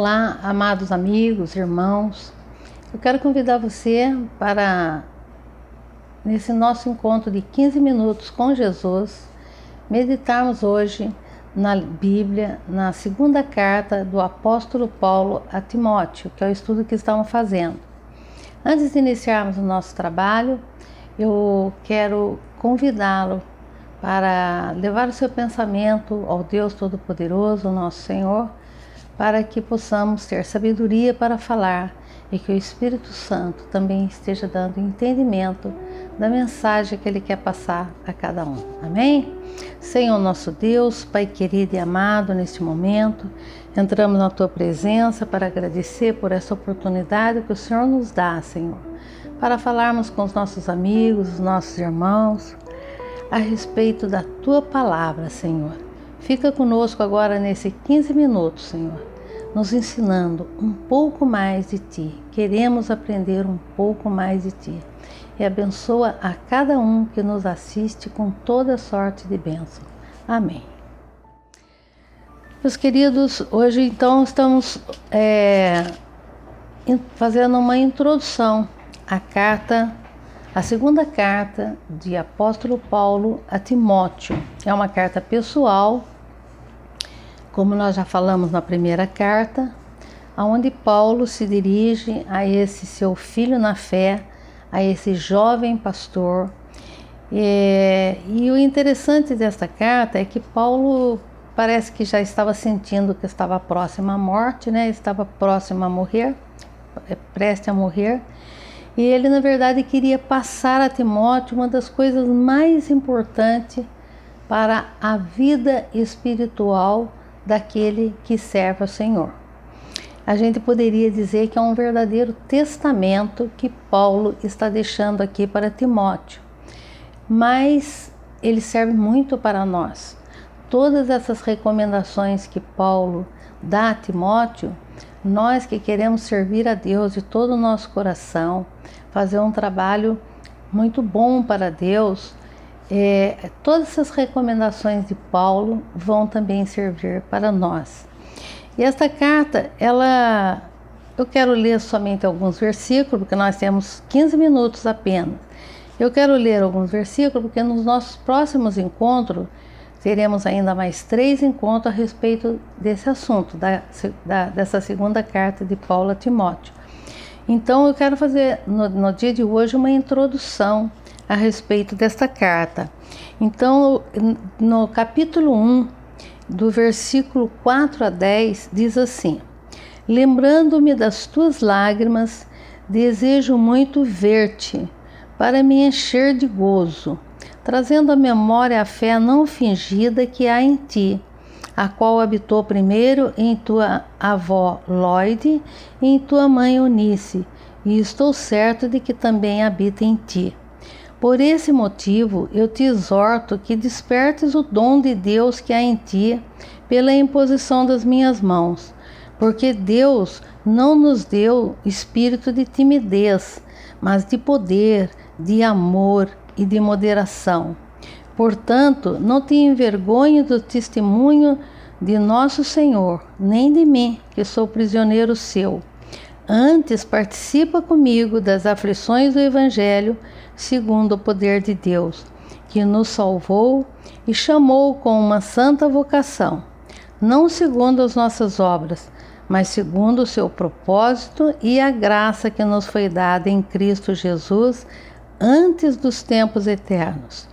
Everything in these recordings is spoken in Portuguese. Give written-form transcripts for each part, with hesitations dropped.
Olá, amados amigos, irmãos. Eu quero convidar você para, nesse nosso encontro de 15 minutos com Jesus, meditarmos hoje na Bíblia, na segunda carta do apóstolo Paulo a Timóteo, que é o estudo que estamos fazendo. Antes de iniciarmos o nosso trabalho, eu quero convidá-lo para levar o seu pensamento ao Deus Todo-Poderoso, nosso Senhor, para que possamos ter sabedoria para falar e que o Espírito Santo também esteja dando entendimento da mensagem que Ele quer passar a cada um. Amém? Senhor nosso Deus, Pai querido e amado, neste momento, entramos na Tua presença para agradecer por essa oportunidade que o Senhor nos dá, Senhor, para falarmos com os nossos amigos, os nossos irmãos, a respeito da Tua palavra, Senhor. Fica conosco agora nesses 15 minutos, Senhor, nos ensinando um pouco mais de Ti. Queremos aprender um pouco mais de Ti. E abençoa a cada um que nos assiste com toda sorte de bênção. Amém. Meus queridos, hoje então estamos fazendo uma introdução à segunda carta de apóstolo Paulo a Timóteo. É uma carta pessoal, como nós já falamos na primeira carta, onde Paulo se dirige a esse seu filho na fé, a esse jovem pastor. E o interessante desta carta é que Paulo parece que já estava sentindo que estava próximo à morte, né? Estava próximo a morrer, prestes a morrer. E ele, na verdade, queria passar a Timóteo uma das coisas mais importantes para a vida espiritual daquele que serve ao Senhor. A gente poderia dizer que é um verdadeiro testamento que Paulo está deixando aqui para Timóteo, mas ele serve muito para nós. Todas essas recomendações que Paulo dá a Timóteo, nós que queremos servir a Deus de todo o nosso coração, fazer um trabalho muito bom para Deus, todas essas recomendações de Paulo vão também servir para nós. E esta carta, eu quero ler somente alguns versículos, porque nós temos 15 minutos apenas. Eu quero ler alguns versículos, porque nos nossos próximos encontros, teremos ainda mais 3 encontros a respeito desse assunto, dessa segunda carta de Paulo a Timóteo. Então, eu quero fazer no dia de hoje uma introdução a respeito desta carta. Então, no capítulo 1, do versículo 4 a 10, diz assim: Lembrando-me das tuas lágrimas, desejo muito ver-te, para me encher de gozo, trazendo à memória a fé não fingida que há em ti, a qual habitou primeiro em tua avó Lóide e em tua mãe Eunice, e estou certo de que também habita em ti. Por esse motivo, eu te exorto que despertes o dom de Deus que há em ti pela imposição das minhas mãos, porque Deus não nos deu espírito de timidez, mas de poder, de amor e de moderação. Portanto, não te envergonhe do testemunho de nosso Senhor, nem de mim, que sou prisioneiro seu. Antes, participa comigo das aflições do Evangelho, segundo o poder de Deus, que nos salvou e chamou com uma santa vocação, não segundo as nossas obras, mas segundo o seu propósito e a graça que nos foi dada em Cristo Jesus antes dos tempos eternos,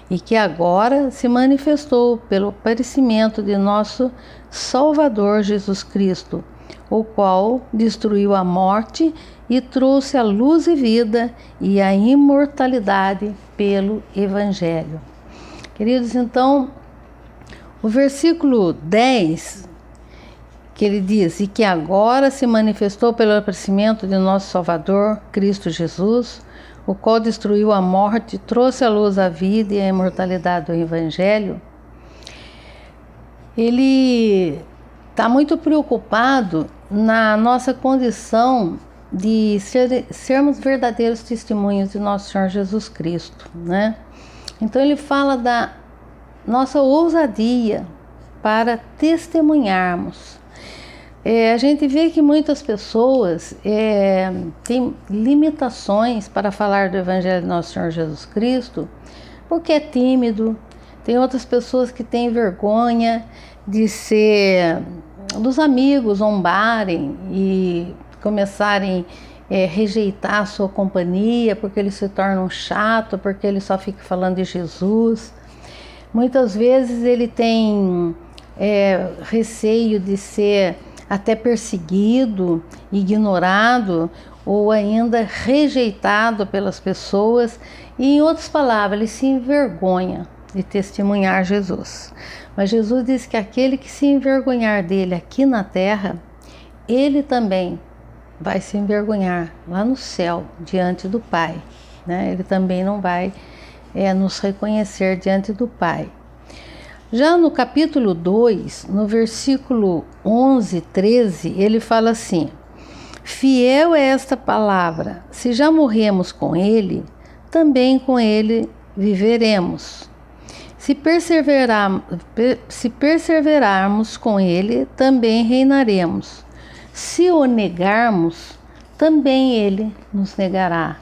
e que agora se manifestou pelo aparecimento de nosso Salvador Jesus Cristo, o qual destruiu a morte e trouxe a luz e vida e a imortalidade pelo Evangelho. Queridos, então, o versículo 10, que ele diz: E que agora se manifestou pelo aparecimento de nosso Salvador, Cristo Jesus, o qual destruiu a morte, trouxe à luz a vida e a imortalidade do Evangelho. Ele está muito preocupado na nossa condição de sermos verdadeiros testemunhos de nosso Senhor Jesus Cristo, né? Então ele fala da nossa ousadia para testemunharmos. A gente vê que muitas pessoas têm limitações para falar do Evangelho de Nosso Senhor Jesus Cristo, porque é tímido. Tem outras pessoas que têm vergonha de ser dos amigos zombarem e começarem a rejeitar a sua companhia, porque ele se torna um chato, porque ele só fica falando de Jesus. Muitas vezes ele tem receio de ser até perseguido, ignorado ou ainda rejeitado pelas pessoas, e em outras palavras, ele se envergonha de testemunhar Jesus. Mas Jesus diz que aquele que se envergonhar dele aqui na terra, ele também vai se envergonhar lá no céu, diante do Pai, né? Ele também não vai nos reconhecer diante do Pai. Já no capítulo 2, no versículo 11, 13, ele fala assim: fiel é esta palavra, se já morremos com ele, também com ele viveremos. Se perseverarmos com ele, também reinaremos. Se o negarmos, também ele nos negará.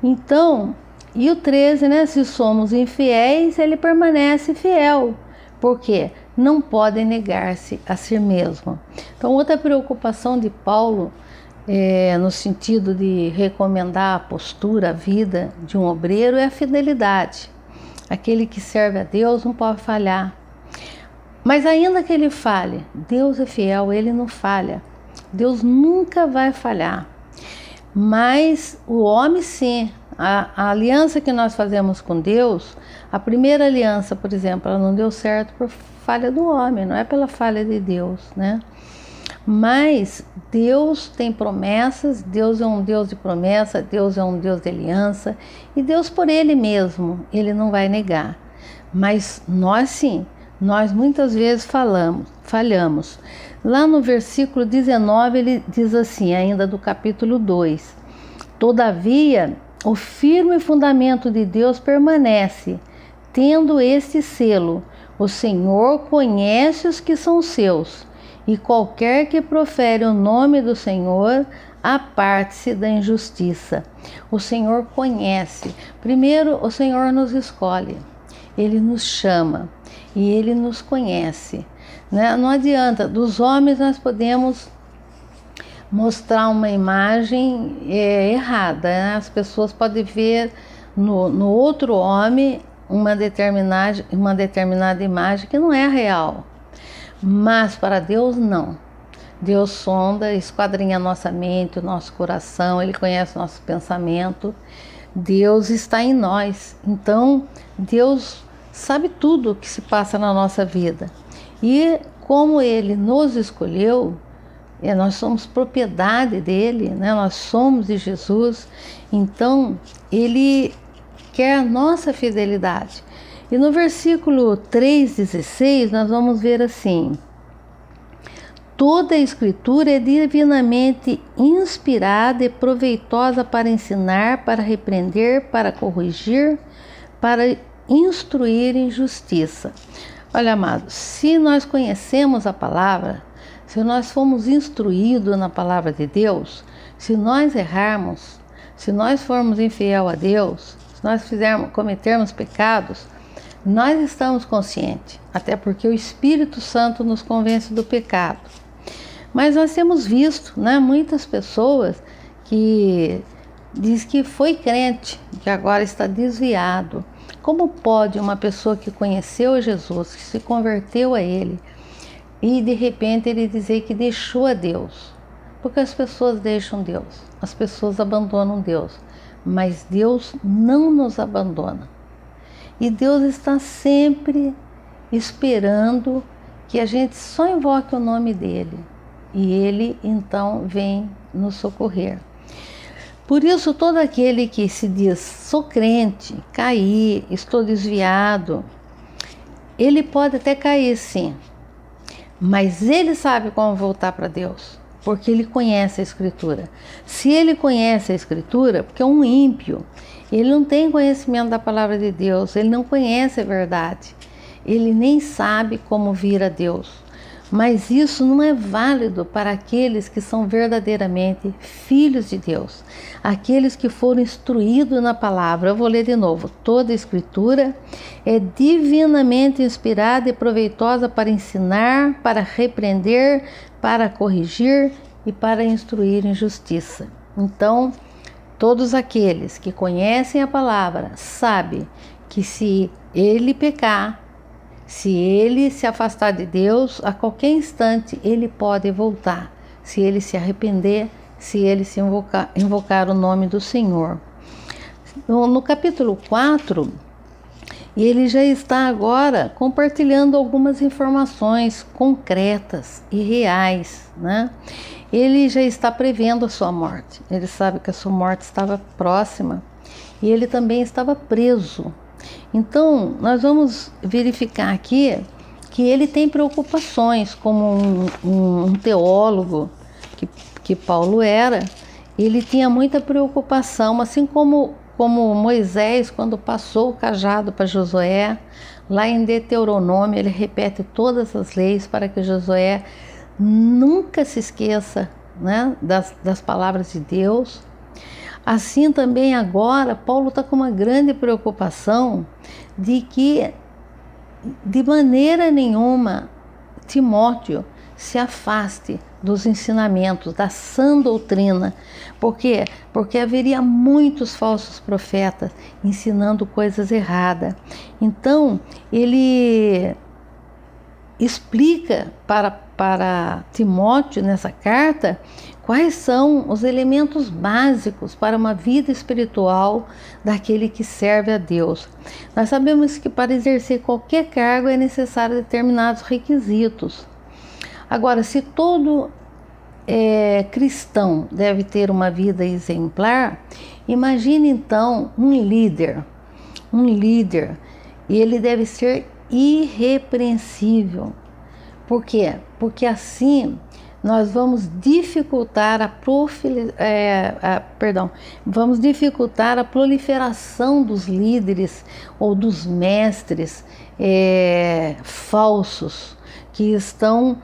Então, e o 13, né? Se somos infiéis, ele permanece fiel, porque não pode negar-se a si mesmo. Então, outra preocupação de Paulo, no sentido de recomendar a postura, a vida de um obreiro, é a fidelidade. Aquele que serve a Deus não pode falhar. Mas ainda que ele falhe, Deus é fiel, ele não falha. Deus nunca vai falhar. Mas o homem sim. A aliança que nós fazemos com Deus, a primeira aliança, por exemplo, ela não deu certo por falha do homem, não é pela falha de Deus, né? Mas Deus tem promessas, Deus é um Deus de promessa, Deus é um Deus de aliança, e Deus por Ele mesmo, Ele não vai negar. Mas nós sim, nós muitas vezes falhamos. Lá no versículo 19 ele diz assim, ainda do capítulo 2: todavia, o firme fundamento de Deus permanece, tendo este selo: o Senhor conhece os que são seus, e qualquer que profere o nome do Senhor, aparte-se da injustiça. O Senhor conhece. Primeiro, o Senhor nos escolhe, Ele nos chama e Ele nos conhece, né? Não adianta, dos homens nós podemos mostrar uma imagem errada, né? As pessoas podem ver no outro homem uma determinada imagem que não é real, mas para Deus não. Deus sonda, esquadrinha a nossa mente, o nosso coração, Ele conhece o nosso pensamento. Deus está em nós, então Deus sabe tudo o que se passa na nossa vida, e como Ele nos escolheu, nós somos propriedade dele, né? Nós somos de Jesus, então Ele quer a nossa fidelidade. E no versículo 3,16 nós vamos ver assim: toda a Escritura é divinamente inspirada e proveitosa para ensinar, para repreender, para corrigir, para instruir em justiça. Olha, amados, se nós conhecemos a palavra, se nós fomos instruídos na palavra de Deus, se nós errarmos, se nós formos infiel a Deus, se nós cometermos pecados, nós estamos conscientes, até porque o Espírito Santo nos convence do pecado. Mas nós temos visto, né, muitas pessoas que diz que foi crente, que agora está desviado. Como pode uma pessoa que conheceu Jesus, que se converteu a Ele, e de repente ele dizer que deixou a Deus? Porque as pessoas deixam Deus, as pessoas abandonam Deus, mas Deus não nos abandona. E Deus está sempre esperando que a gente só invoque o nome dEle, e Ele então vem nos socorrer. Por isso, todo aquele que se diz, sou crente, caí, estou desviado, ele pode até cair sim, mas ele sabe como voltar para Deus, porque ele conhece a Escritura. Se ele conhece a Escritura, porque é um ímpio, ele não tem conhecimento da palavra de Deus, ele não conhece a verdade, ele nem sabe como vir a Deus. Mas isso não é válido para aqueles que são verdadeiramente filhos de Deus, aqueles que foram instruídos na palavra. Eu vou ler de novo. Toda a Escritura é divinamente inspirada e proveitosa para ensinar, para repreender, para corrigir e para instruir em justiça. Então, todos aqueles que conhecem a palavra sabem que se ele pecar, se ele se afastar de Deus, a qualquer instante ele pode voltar. Se ele se arrepender, se ele se invocar o nome do Senhor. No capítulo 4, ele já está agora compartilhando algumas informações concretas e reais, né? Ele já está prevendo a sua morte. Ele sabe que a sua morte estava próxima e ele também estava preso. Então, nós vamos verificar aqui que ele tem preocupações, como um teólogo que Paulo era. Ele tinha muita preocupação, assim como Moisés, quando passou o cajado para Josué, lá em Deuteronômio, ele repete todas as leis para que Josué nunca se esqueça, né, das palavras de Deus. Assim também agora, Paulo está com uma grande preocupação de que, de maneira nenhuma, Timóteo se afaste dos ensinamentos, da sã doutrina. Por quê? Porque haveria muitos falsos profetas ensinando coisas erradas. Então, ele explica para Timóteo, nessa carta, quais são os elementos básicos para uma vida espiritual daquele que serve a Deus. Nós sabemos que para exercer qualquer cargo é necessário determinados requisitos. Agora, se todo cristão deve ter uma vida exemplar, imagine então um líder, e ele deve ser irrepreensível. Por quê? Porque assim nós vamos dificultar vamos dificultar a proliferação dos líderes ou dos mestres falsos que estão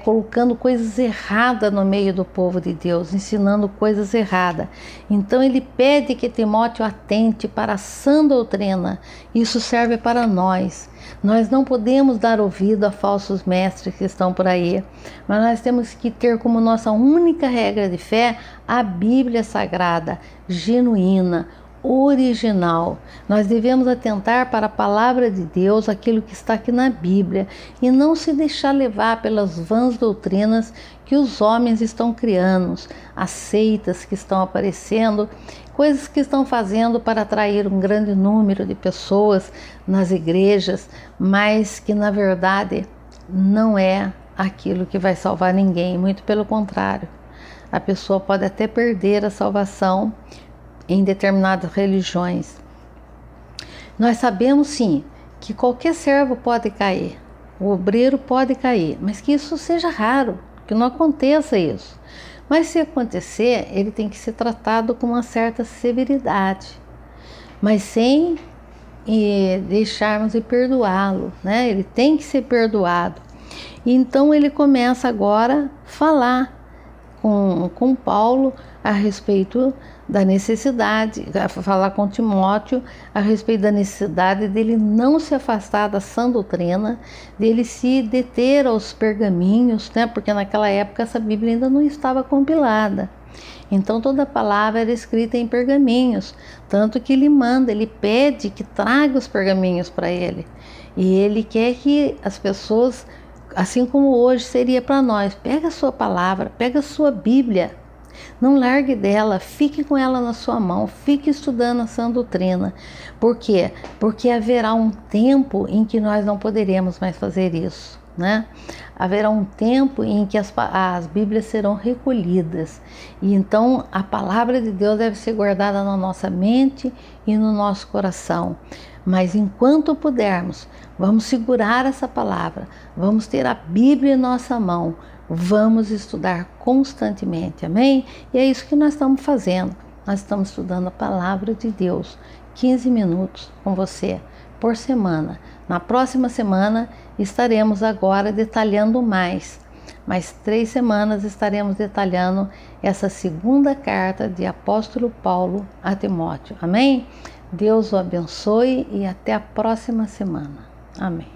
colocando coisas erradas no meio do povo de Deus, ensinando coisas erradas. Então ele pede que Timóteo atente para a sã doutrina. Isso serve para nós. Nós não podemos dar ouvido a falsos mestres que estão por aí, mas nós temos que ter como nossa única regra de fé a Bíblia Sagrada, genuína, original. Nós devemos atentar para a palavra de Deus, aquilo que está aqui na Bíblia, e não se deixar levar pelas vãs doutrinas que os homens estão criando, as seitas que estão aparecendo, coisas que estão fazendo para atrair um grande número de pessoas nas igrejas, mas que na verdade não é aquilo que vai salvar ninguém, muito pelo contrário. A pessoa pode até perder a salvação em determinadas religiões. Nós sabemos sim que qualquer servo pode cair, o obreiro pode cair, mas que isso seja raro, que não aconteça isso. Mas se acontecer, ele tem que ser tratado com uma certa severidade, mas sem deixarmos de perdoá-lo, né? Ele tem que ser perdoado. Então ele começa agora a falar com Paulo a respeito da necessidade, falar com Timóteo a respeito da necessidade dele não se afastar da sã doutrina, dele se deter aos pergaminhos, né? Porque naquela época essa Bíblia ainda não estava compilada. Então toda a palavra era escrita em pergaminhos, tanto que ele pede que traga os pergaminhos para ele. E ele quer que as pessoas, assim como hoje seria para nós, pega a sua palavra, pega a sua Bíblia, não largue dela, fique com ela na sua mão, fique estudando a sã doutrina. Por quê? Porque haverá um tempo em que nós não poderemos mais fazer isso, né? Haverá um tempo em que as Bíblias serão recolhidas, e então a palavra de Deus deve ser guardada na nossa mente e no nosso coração. Mas enquanto pudermos, vamos segurar essa palavra, vamos ter a Bíblia em nossa mão, vamos estudar constantemente, amém? E é isso que nós estamos fazendo. Nós estamos estudando a palavra de Deus, 15 minutos com você, por semana. Na próxima semana estaremos agora detalhando mais 3 semanas estaremos detalhando essa segunda carta de apóstolo Paulo a Timóteo. Amém? Deus o abençoe e até a próxima semana. Amém.